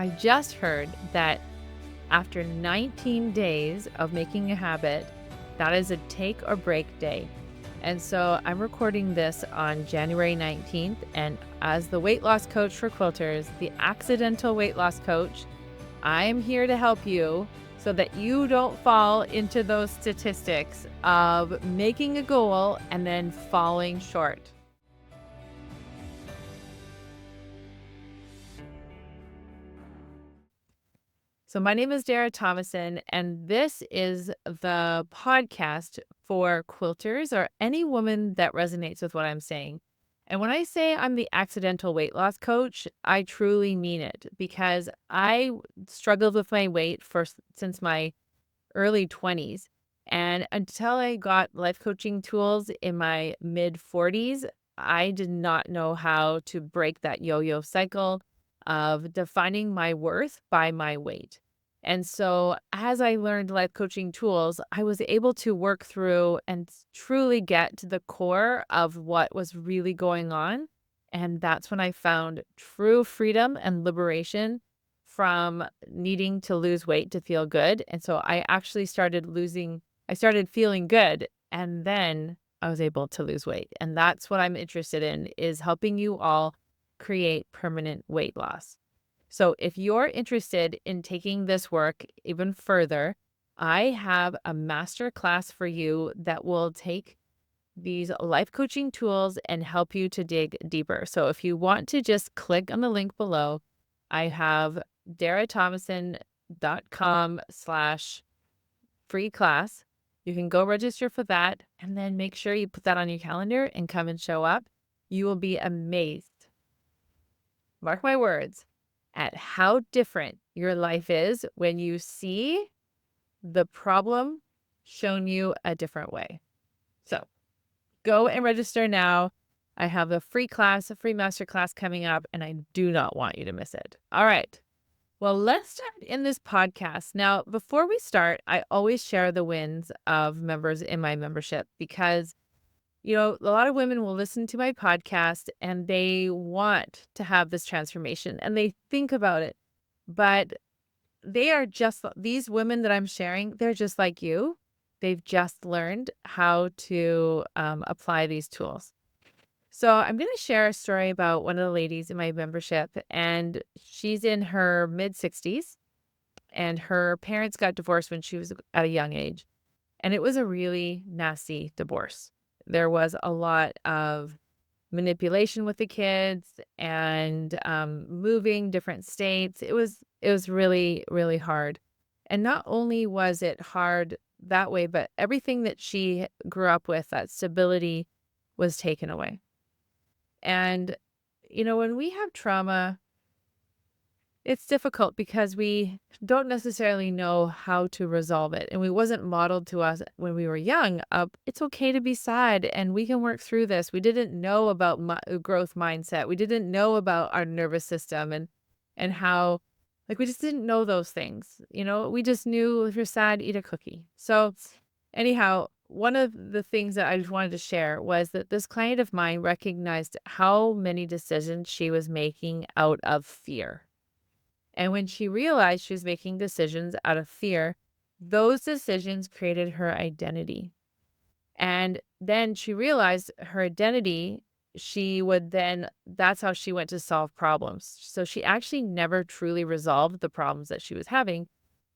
I just heard that after 19 days of making a habit, that is a take or break day. And so I'm recording this on January 19th. And as the weight loss coach for quilters, the accidental weight loss coach, I am here to help you so that you don't fall into those statistics of making a goal and then falling short. So, my name is Dara Thomason, and this is the podcast for quilters or any woman that resonates with what I'm saying. And when I say I'm the accidental weight loss coach, I truly mean it because I struggled with my weight since my early 20s. And until I got life coaching tools in my mid 40s, I did not know how to break that yo yo cycle of defining my worth by my weight. And so, as I learned life coaching tools, I was able to work through and truly get to the core of what was really going on. And that's when I found true freedom and liberation from needing to lose weight to feel good. And so I started feeling good, and then I was able to lose weight. And that's what I'm interested in, is helping you all create permanent weight loss. So if you're interested in taking this work even further, I have a master class for you that will take these life coaching tools and help you to dig deeper. So if you want to just click on the link below, I have darathomason.com/free class. You can go register for that and then make sure you put that on your calendar and come and show up. You will be amazed. Mark my words, at how different your life is when you see the problem shown you a different way. So go and register now. I have a free master class coming up, and I do not want you to miss it. All right. Well, let's start in this podcast. Now, before we start, I always share the wins of members in my membership because, a lot of women will listen to my podcast and they want to have this transformation and they think about it, but these women that I'm sharing, they're just like you. They've just learned how to apply these tools. So I'm going to share a story about one of the ladies in my membership, and she's in her mid 60s, and her parents got divorced when she was at a young age. And it was a really nasty divorce. There was a lot of manipulation with the kids and moving different states. It was really, really hard. And not only was it hard that way, but everything that she grew up with, that stability, was taken away. And, when we have trauma, it's difficult because we don't necessarily know how to resolve it. And we wasn't modeled to us when we were young. It's okay to be sad and we can work through this. We didn't know about growth mindset. We didn't know about our nervous system and how, we just didn't know those things. We just knew if you're sad, eat a cookie. So anyhow, one of the things that I just wanted to share was that this client of mine recognized how many decisions she was making out of fear. And when she realized she was making decisions out of fear, those decisions created her identity. And then she realized her identity, that's how she went to solve problems. So she actually never truly resolved the problems that she was having.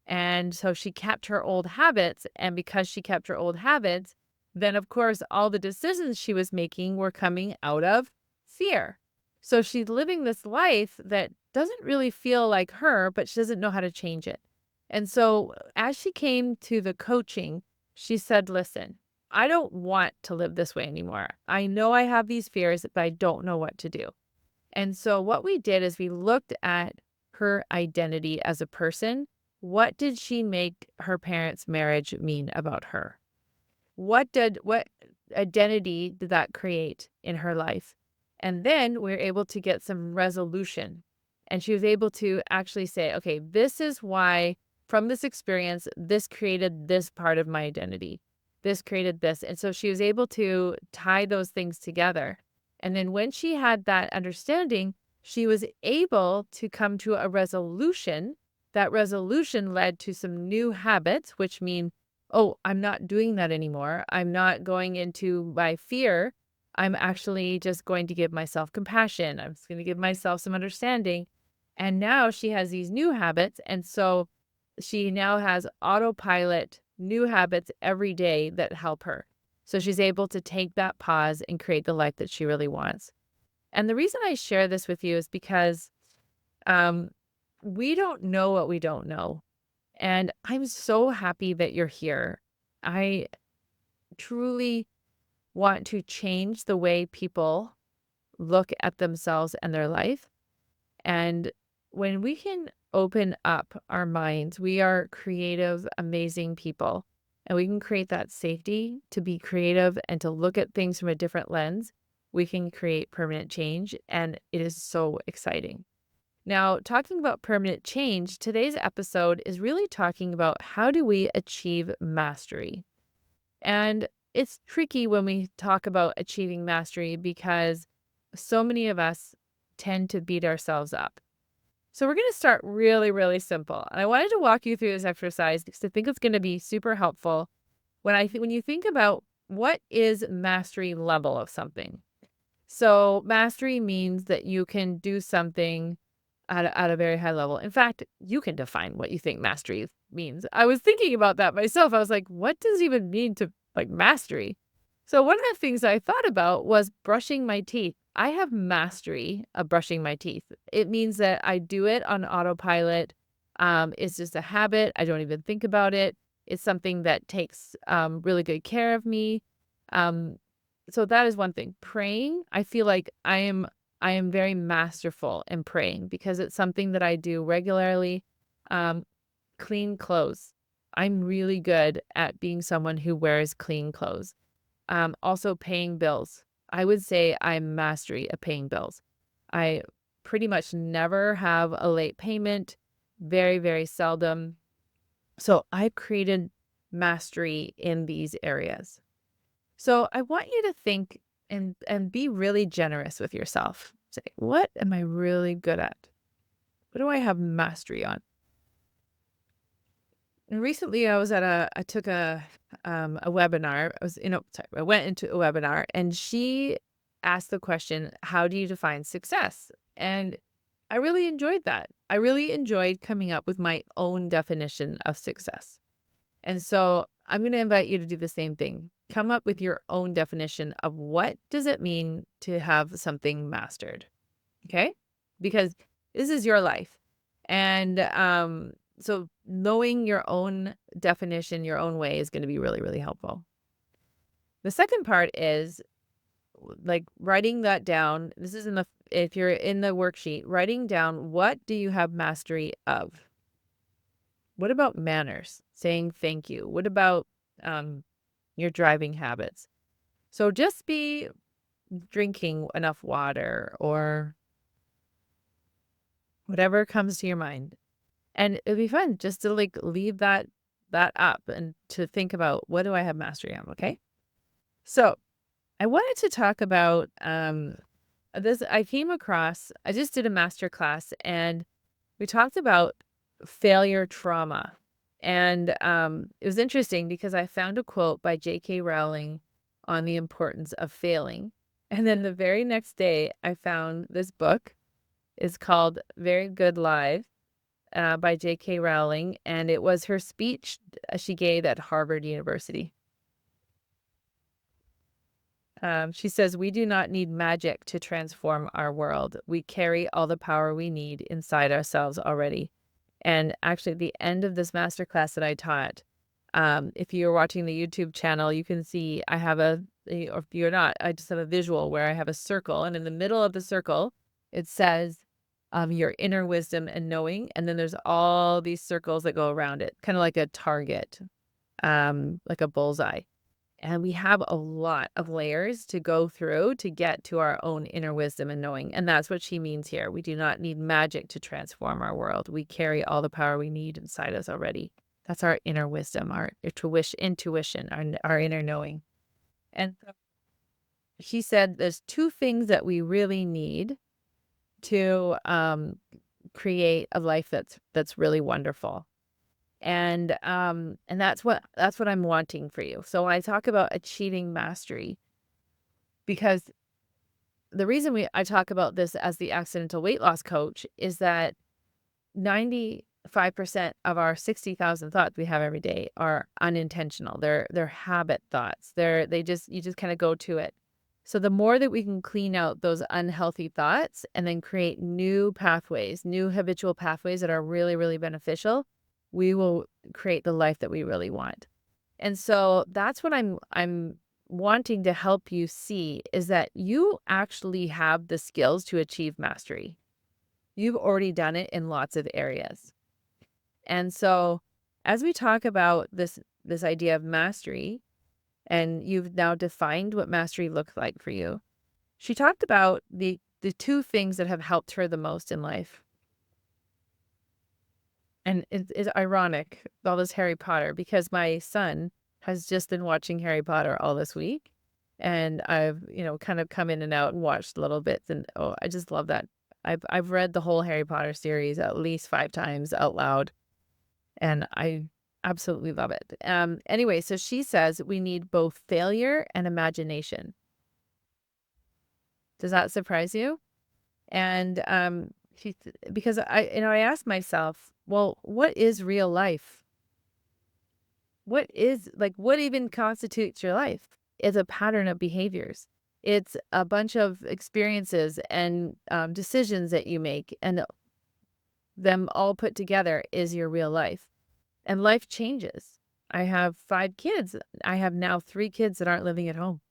And so she kept her old habits. And because she kept her old habits, then of course, all the decisions she was making were coming out of fear. So she's living this life that doesn't really feel like her, but she doesn't know how to change it. And so as she came to the coaching, she said, listen, I don't want to live this way anymore. I know I have these fears, but I don't know what to do. And so what we did is we looked at her identity as a person. What did she make her parents' marriage mean about her? What identity did that create in her life? And then we were able to get some resolution. And she was able to actually say, okay, this is why from this experience, this created this part of my identity. This created this. And so she was able to tie those things together. And then when she had that understanding, she was able to come to a resolution. That resolution led to some new habits, which mean, oh, I'm not doing that anymore. I'm not going into my fear. I'm actually just going to give myself compassion. I'm just going to give myself some understanding. And now she has these new habits. And so she now has autopilot new habits every day that help her. So she's able to take that pause and create the life that she really wants. And the reason I share this with you is because um, we don't know what we don't know. And I'm so happy that you're here. I truly want to change the way people look at themselves and their life. And when we can open up our minds, we are creative, amazing people. And we can create that safety to be creative and to look at things from a different lens. We can create permanent change. And it is so exciting. Now, talking about permanent change, today's episode is really talking about how do we achieve mastery. And it's tricky when we talk about achieving mastery because so many of us tend to beat ourselves up. So we're going to start really, really simple. And I wanted to walk you through this exercise because I think it's going to be super helpful when you think about what is mastery level of something. So mastery means that you can do something at a very high level. In fact, you can define what you think mastery means. I was thinking about that myself. I was like, what does it even mean to like mastery? So one of the things I thought about was brushing my teeth. I have mastery of brushing my teeth. It means that I do it on autopilot. It's just a habit. I don't even think about it. It's something that takes really good care of me. Um, so that is one thing. Praying, I feel like I am very masterful in praying because it's something that I do regularly. Um, Clean clothes. I'm really good at being someone who wears clean clothes. Also paying bills. I would say I'm mastery at paying bills. I pretty much never have a late payment, very, very seldom. So I've created mastery in these areas. So I want you to think and be really generous with yourself. Say, what am I really good at? What do I have mastery on? And recently I took a webinar. I went into a webinar and she asked the question, how do you define success? And I really enjoyed that. I really enjoyed coming up with my own definition of success. And so I'm going to invite you to do the same thing. Come up with your own definition of what does it mean to have something mastered. Okay? Because this is your life. And so knowing your own definition, your own way is going to be really, really helpful. The second part is like writing that down. This is if you're in the worksheet, writing down what do you have mastery of? What about manners? Saying thank you. What about your driving habits? So just be drinking enough water or whatever comes to your mind. And it'd be fun just to like leave that up and to think about what do I have mastery on, okay? So I wanted to talk about this. I just did a master class and we talked about failure trauma. And it was interesting because I found a quote by J.K. Rowling on the importance of failing. And then the very next day, I found this book. It's called Very Good Life by J.K. Rowling. And it was her speech she gave at Harvard University. She says, we do not need magic to transform our world. We carry all the power we need inside ourselves already. And actually, at the end of this masterclass that I taught, if you're watching the YouTube channel, you can see I have or if you're not, I just have a visual where I have a circle. And in the middle of the circle, it says your inner wisdom and knowing. And then there's all these circles that go around it, kind of like a target, like a bullseye. And we have a lot of layers to go through to get to our own inner wisdom and knowing. And that's what she means here. We do not need magic to transform our world. We carry all the power we need inside us already. That's our inner wisdom, our intuition, our inner knowing. And so she said there's two things that we really need to create a life that's really wonderful. And that's what I'm wanting for you. So when I talk about achieving mastery, because the reason I talk about this as the accidental weight loss coach is that 95% of our 60,000 thoughts we have every day are unintentional. They're habit thoughts. You just kind of go to it. So the more that we can clean out those unhealthy thoughts and then create new pathways, new habitual pathways that are really, really beneficial, we will create the life that we really want. And so that's what I'm wanting to help you see, is that you actually have the skills to achieve mastery. You've already done it in lots of areas. And so as we talk about this idea of mastery, and you've now defined what mastery looks like for you, she talked about the two things that have helped her the most in life. And it's ironic, all this Harry Potter, because my son has just been watching Harry Potter all this week. And I've, kind of come in and out and watched little bits. And oh, I just love that. I've read the whole Harry Potter series at least 5 times out loud. And I absolutely love it. Anyway, so she says we need both failure and imagination. Does that surprise you? And because I asked myself, well, what is real life? What even constitutes your life? It's a pattern of behaviors. It's a bunch of experiences and decisions that you make, and them all put together is your real life. And life changes. I have 5 kids. I have now 3 kids that aren't living at home.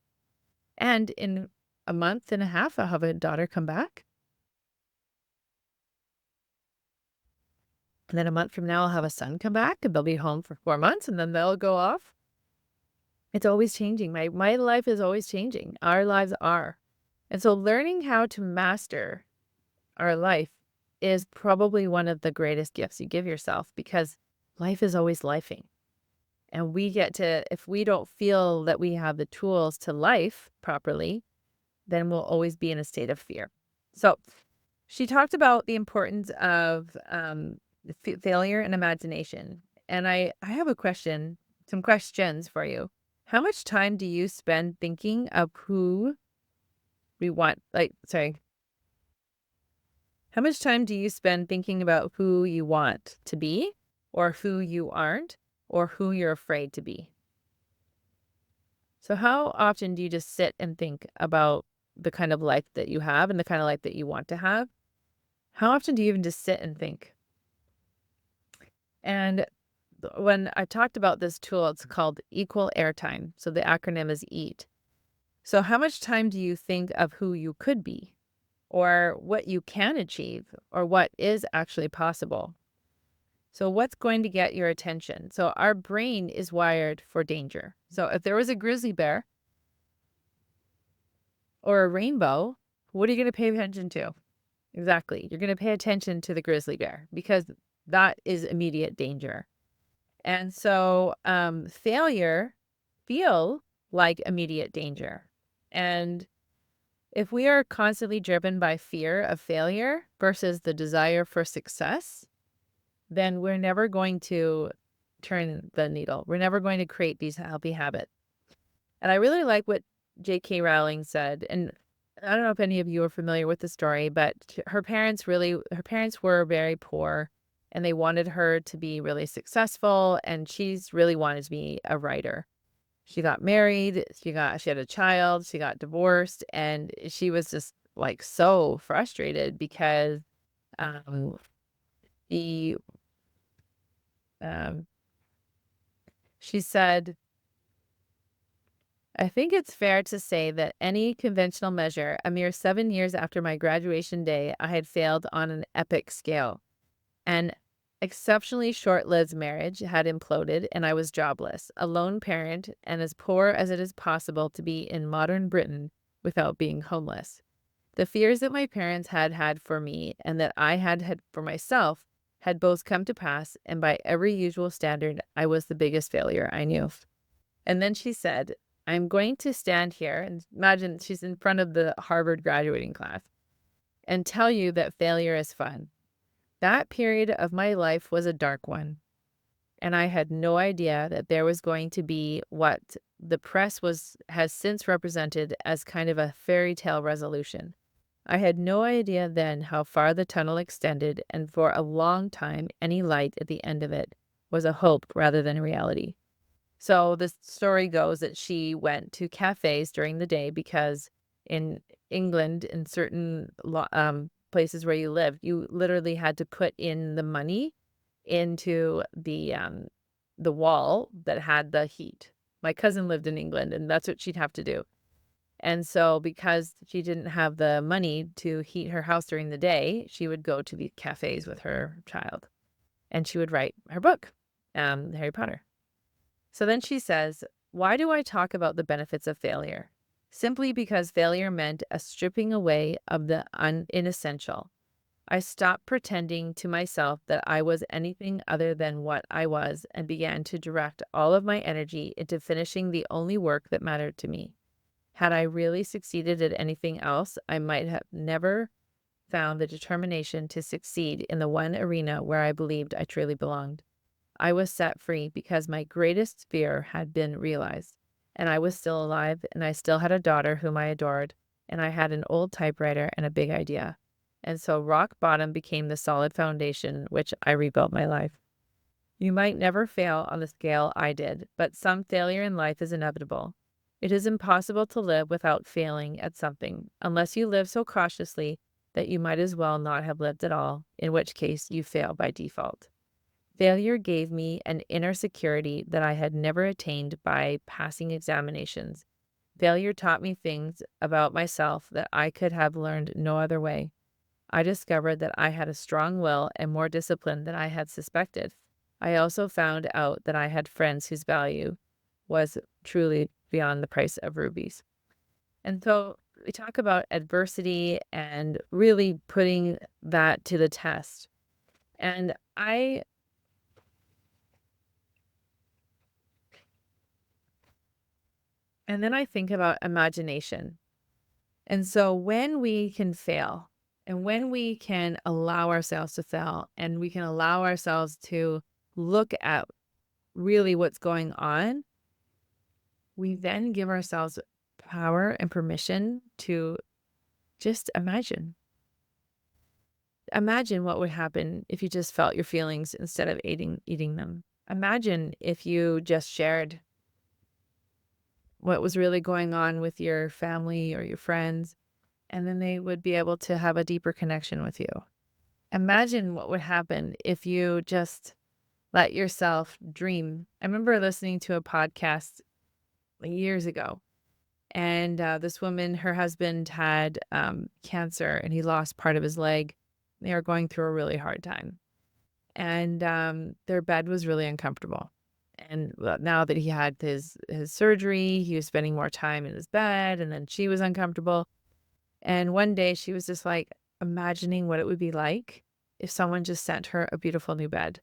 And in a month and a half, I'll have a daughter come back. And then a month from now, I'll have a son come back, and they'll be home for 4 months, and then they'll go off. It's always changing. My life is always changing. Our lives are. And so learning how to master our life is probably one of the greatest gifts you give yourself, because life is always lifing. And we get to, if we don't feel that we have the tools to life properly, then we'll always be in a state of fear. So she talked about the importance of failure and imagination. And I have some questions for you. How much time do you spend thinking of who we want? How much time do you spend thinking about who you want to be, or who you aren't, or who you're afraid to be? So how often do you just sit and think about the kind of life that you have and the kind of life that you want to have? How often do you even just sit and think? And when I talked about this tool, it's called Equal Airtime. So the acronym is EAT. So how much time do you think of who you could be, or what you can achieve, or what is actually possible? So what's going to get your attention? So our brain is wired for danger. So if there was a grizzly bear or a rainbow, what are you going to pay attention to? Exactly. You're going to pay attention to the grizzly bear, because that is immediate danger. And so failure feel like immediate danger. And if we are constantly driven by fear of failure versus the desire for success, then we're never going to turn the needle. We're never going to create these healthy habits. And I really like what J.K. Rowling said. And I don't know if any of you are familiar with the story, but her parents were very poor, and they wanted her to be really successful. And she's really wanted to be a writer. She got married, she had a child, she got divorced, and she was just like so frustrated because the she said, I think it's fair to say that any conventional measure, a mere 7 years after my graduation day, I had failed on an epic scale. An exceptionally short-lived marriage had imploded, and I was jobless, a lone parent, and as poor as it is possible to be in modern Britain without being homeless. The fears that my parents had for me and that I had for myself had both come to pass, and by every usual standard, I was the biggest failure I knew. And then she said, I'm going to stand here, and imagine she's in front of the Harvard graduating class. and tell you that failure is fun. That period of my life was a dark one, and I had no idea that there was going to be what the press has since represented as kind of a fairy tale resolution. I had no idea then how far the tunnel extended, and for a long time, any light at the end of it was a hope rather than a reality. So the story goes that she went to cafes during the day because in England, in certain places where you lived, you literally had to put in the money into the wall that had the heat. My cousin lived in England, and that's what she'd have to do. And so because she didn't have the money to heat her house during the day, she would go to the cafes with her child, and she would write her book, Harry Potter. So then she says, why do I talk about the benefits of failure? Simply because failure meant a stripping away of the inessential. I stopped pretending to myself that I was anything other than what I was and began to direct all of my energy into finishing the only work that mattered to me. Had I really succeeded at anything else, I might have never found the determination to succeed in the one arena where I believed I truly belonged. I was set free because my greatest fear had been realized, and I was still alive, and I still had a daughter whom I adored, and I had an old typewriter and a big idea. And so rock bottom became the solid foundation which I rebuilt my life. You might never fail on the scale I did, but some failure in life is inevitable. It is impossible to live without failing at something, unless you live so cautiously that you might as well not have lived at all, in which case you fail by default. Failure gave me an inner security that I had never attained by passing examinations. Failure taught me things about myself that I could have learned no other way. I discovered that I had a strong will and more discipline than I had suspected. I also found out that I had friends whose value was truly beyond the price of rubies. And so we talk about adversity and really putting that to the test. And then I think about imagination. And so when we can fail and when we can allow ourselves to fail and we can allow ourselves to look at really what's going on, we then give ourselves power and permission to just imagine. Imagine what would happen if you just felt your feelings instead of eating them. Imagine if you just shared what was really going on with your family or your friends, and then they would be able to have a deeper connection with you. Imagine what would happen if you just let yourself dream. I remember listening to a podcast years ago, and this woman, her husband had cancer, and he lost part of his leg. They were going through a really hard time, and their bed was really uncomfortable. And now that he had his surgery, he was spending more time in his bed, and then she was uncomfortable. And one day she was just like imagining what it would be like if someone just sent her a beautiful new bed.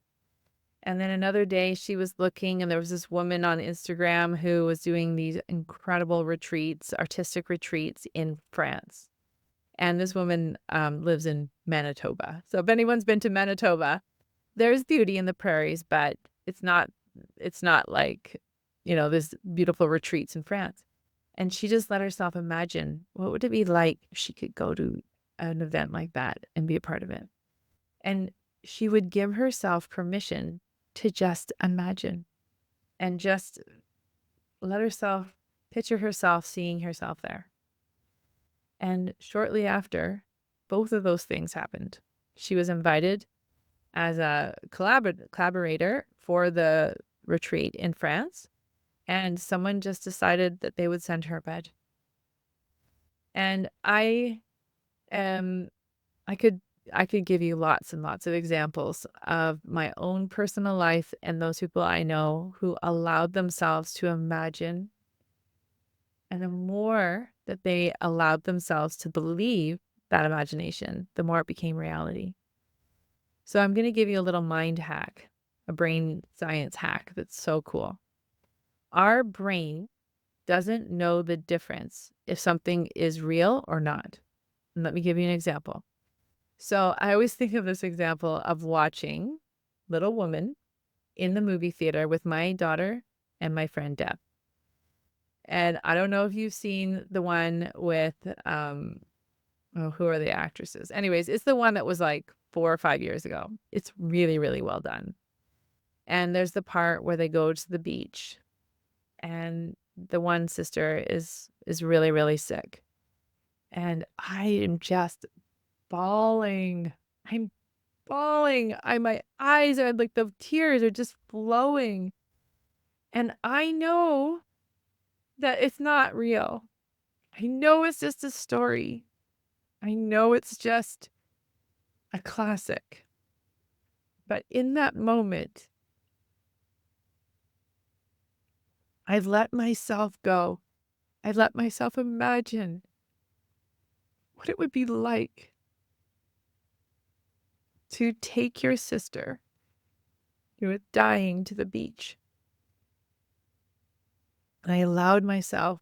And then another day she was looking, and there was this woman on Instagram who was doing these incredible retreats, artistic retreats in France. And this woman lives in Manitoba. So if anyone's been to Manitoba, there's beauty in the prairies, but it's not like, this beautiful retreats in France. And she just let herself imagine what would it be like if she could go to an event like that and be a part of it. And she would give herself permission to just imagine and just let herself picture herself seeing herself there. And shortly after, both of those things happened. She was invited as a collaborator for the retreat in France, and someone just decided that they would send her a bed. And um I could I could give you lots and lots of examples of my own personal life and those people I know who allowed themselves to imagine. And the more that they allowed themselves to believe that imagination, the more it became reality. So I'm going to give you a little mind hack, a brain science hack that's so cool. Our brain doesn't know the difference if something is real or not. And let me give you an example. So I always think of this example of watching Little Woman in the movie theater with my daughter and my friend Deb. And I don't know if you've seen the one with, oh, who are the actresses? Anyways, it's the one that was like 4 or 5 years ago. It's really, really well done. And there's the part where they go to the beach and the one sister is really, really sick. And I am just bawling. I'm bawling. My eyes are like the tears are just flowing. And I know that it's not real. I know it's just a story. I know it's just a classic. But in that moment, I let myself go. I let myself imagine what it would be like to take your sister who was dying to the beach. And I allowed myself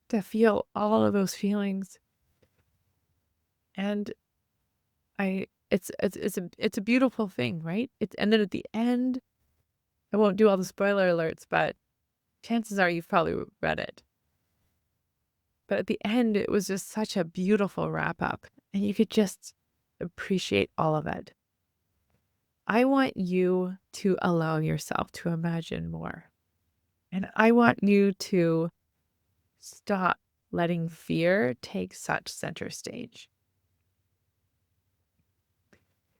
to feel all of those feelings. And it's a beautiful thing, right? And then at the end, I won't do all the spoiler alerts, but chances are you've probably read it. But at the end, it was just such a beautiful wrap up, and you could just appreciate all of it. I want you to allow yourself to imagine more. And I want you to stop letting fear take such center stage.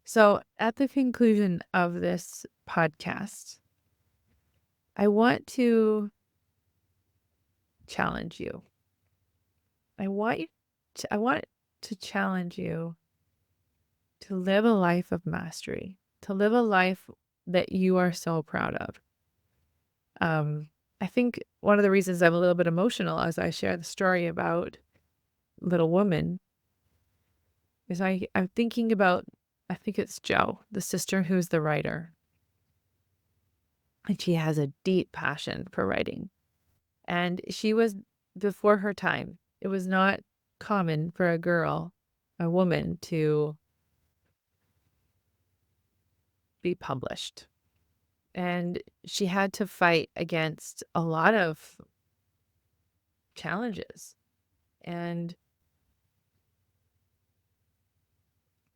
So, at the conclusion of this podcast, I want to challenge you. I want to challenge you to live a life of mastery, to live a life that you are so proud of. I think one of the reasons I'm a little bit emotional as I share the story about Little Woman is I'm thinking about, I think it's Jo, the sister who's the writer. And she has a deep passion for writing. And she was before her time. It was not common for a woman, to be published. And she had to fight against a lot of challenges. And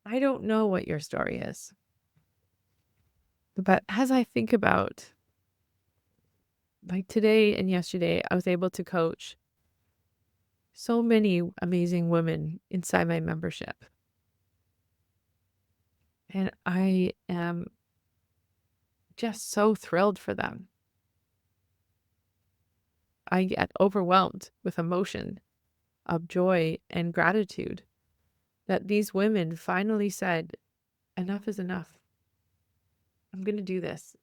I don't know what your story is. But as I think about, like today and yesterday, I was able to coach so many amazing women inside my membership. And I am just so thrilled for them. I get overwhelmed with emotion of joy and gratitude that these women finally said, enough is enough. I'm going to do this.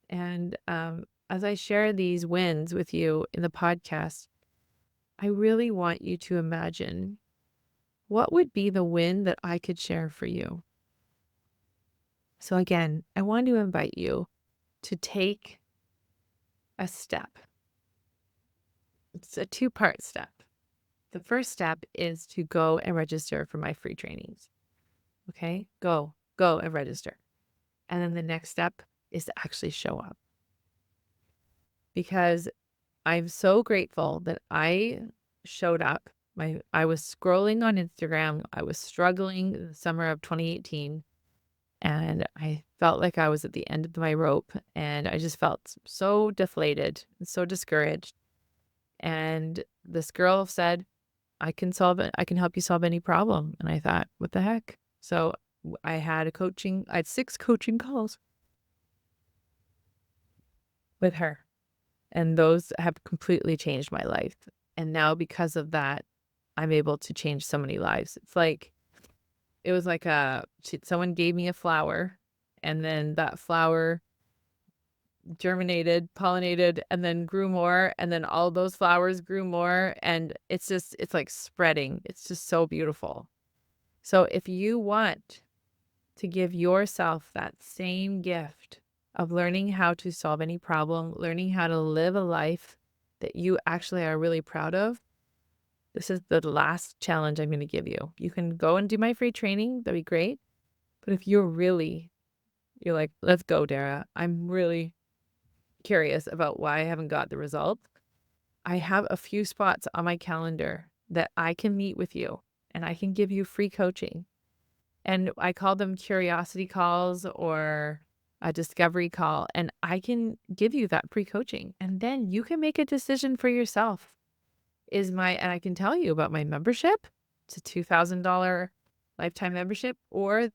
And as I share these wins with you in the podcast, I really want you to imagine what would be the win that I could share for you. So again, I want to invite you to take a step. It's a two-part step. The first step is to go and register for my free trainings. Okay? Go and register. And then the next step is to actually show up. Because I'm so grateful that I showed up. I was scrolling on Instagram. I was struggling in the summer of 2018. And I felt like I was at the end of my rope. And I just felt so deflated and so discouraged. And this girl said, I can solve it. I can help you solve any problem. And I thought, what the heck? So I had 6 coaching calls with her. And those have completely changed my life. And now because of that, I'm able to change so many lives. It was like someone gave me a flower, and then that flower germinated, pollinated, and then grew more. And then all those flowers grew more. And it's like spreading. It's just so beautiful. So if you want to give yourself that same gift of learning how to solve any problem, learning how to live a life that you actually are really proud of, This is the last challenge I'm going to give you. You can go and do my free training. That'd be great. But if you're like, let's go, Dara. I'm really curious about why I haven't got the results. I have a few spots on my calendar that I can meet with you and I can give you free coaching. And I call them curiosity calls or a discovery call. And I can give you that free coaching. And then you can make a decision for yourself. And I can tell you about my membership. It's a $2,000 lifetime membership, or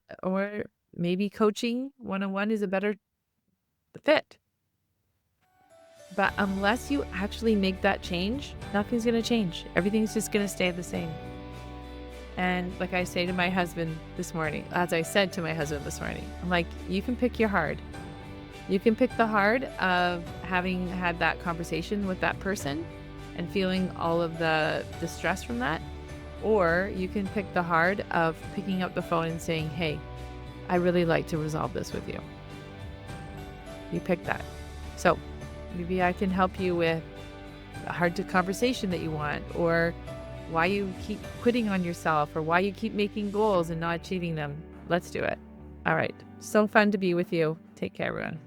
maybe coaching one-on-one is a better fit. But unless you actually make that change, nothing's going to change. Everything's just going to stay the same. And like I say to my husband this morning, as I said to my husband this morning, I'm like, you can pick your hard. You can pick the hard of having had that conversation with that person and feeling all of the stress from that. Or you can pick the hard of picking up the phone and saying, hey, I really like to resolve this with you. You pick that. So maybe I can help you with a hard conversation that you want, or why you keep quitting on yourself, or why you keep making goals and not achieving them. Let's do it. All right. So fun to be with you. Take care, everyone.